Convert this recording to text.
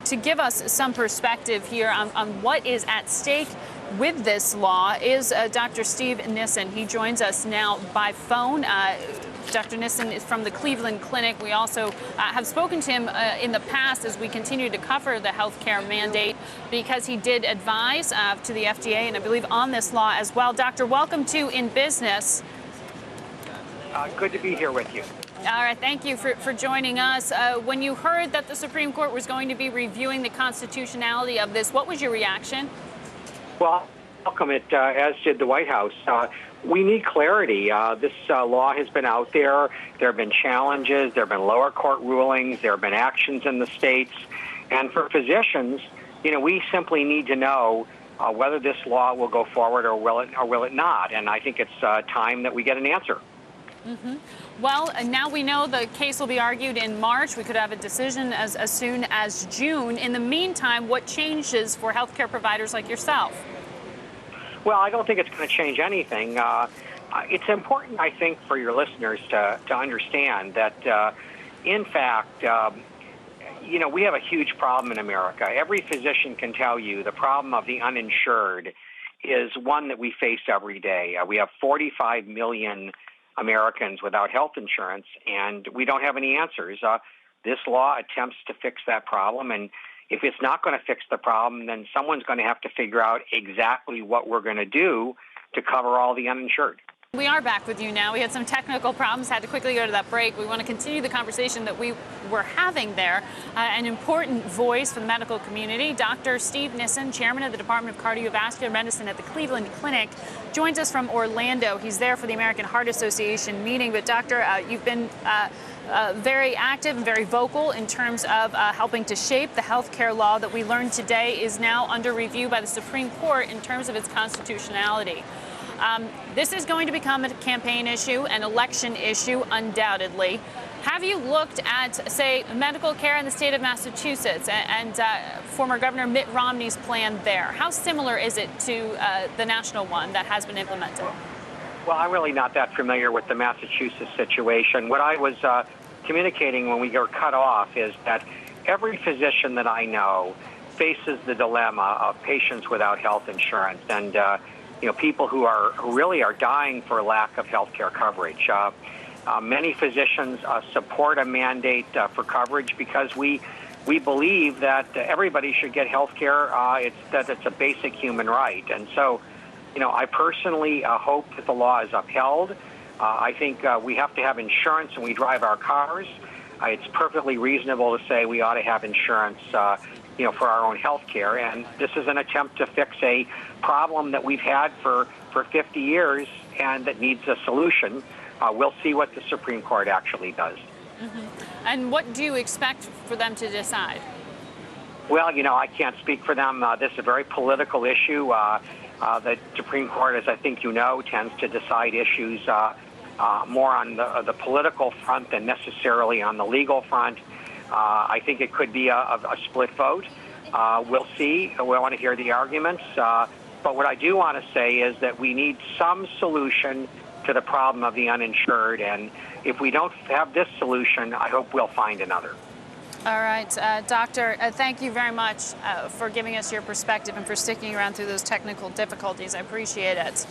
To give us some perspective here on what is at stake with this law is Dr. Steve Nissen. He joins us now by phone. Dr. Nissen is from the Cleveland Clinic. We also have spoken to him in the past as we continue to cover the health care mandate because he did advise to the FDA and I believe on this law as well. Doctor, welcome to In Business. Good to be here with you. All right, thank you for joining us. When you heard that the Supreme Court was going to be reviewing the constitutionality of this, what was your reaction? Well, I welcome it, as did the White House. We need clarity. This law has been out there. There have been challenges. There have been lower court rulings. There have been actions in the states. And for physicians, we simply need to know whether this law will go forward or will it not. And I think it's time that we get an answer. Mm-hmm. Well, now we know the case will be argued in March. We could have a decision as soon as June. In the meantime, what changes for healthcare providers like yourself? Well, I don't think it's going to change anything. It's important, I think, for your listeners to understand that, in fact, we have a huge problem in America. Every physician can tell you the problem of the uninsured is one that we face every day. We have 45 million Americans without health insurance, and we don't have any answers. This law attempts to fix that problem, and if it's not going to fix the problem, then someone's going to have to figure out exactly what we're going to do to cover all the uninsured. We are back with you now. We had some technical problems, had to quickly go to that break. We want to continue the conversation that we were having there. An important voice for the medical community, Dr. Steve Nissen, chairman of the Department of Cardiovascular Medicine at the Cleveland Clinic, joins us from Orlando. He's there for the American Heart Association meeting. But Doctor, you've been very active and very vocal in terms of helping to shape the health care law that we learned today is now under review by the Supreme Court in terms of its constitutionality. This is going to become a campaign issue, an election issue, undoubtedly. Have you looked at, say, medical care in the state of Massachusetts and former Governor Mitt Romney's plan there? How similar is it to the national one that has been implemented? Well, I'm really not that familiar with the Massachusetts situation. What I was communicating when we were cut off is that every physician that I know faces the dilemma of patients without health insurance and people who really are dying for lack of health care coverage. Many physicians support a mandate for coverage because we believe that everybody should get health care. It's a basic human right. And so, I personally hope that the law is upheld. I think we have to have insurance when we drive our cars. It's perfectly reasonable to say we ought to have insurance for our own health care. And this is an attempt to fix a problem that we've had for 50 years and that needs a solution. We'll see what the Supreme Court actually does. Mm-hmm. And what do you expect for them to decide? Well, I can't speak for them. This is a very political issue. The Supreme Court, as I think you know, tends to decide issues more on the political front than necessarily on the legal front. I think it could be a split vote. We'll see. We want to hear the arguments. But what I do want to say is that we need some solution to the problem of the uninsured. And if we don't have this solution, I hope we'll find another. All right, Doctor, thank you very much for giving us your perspective and for sticking around through those technical difficulties. I appreciate it.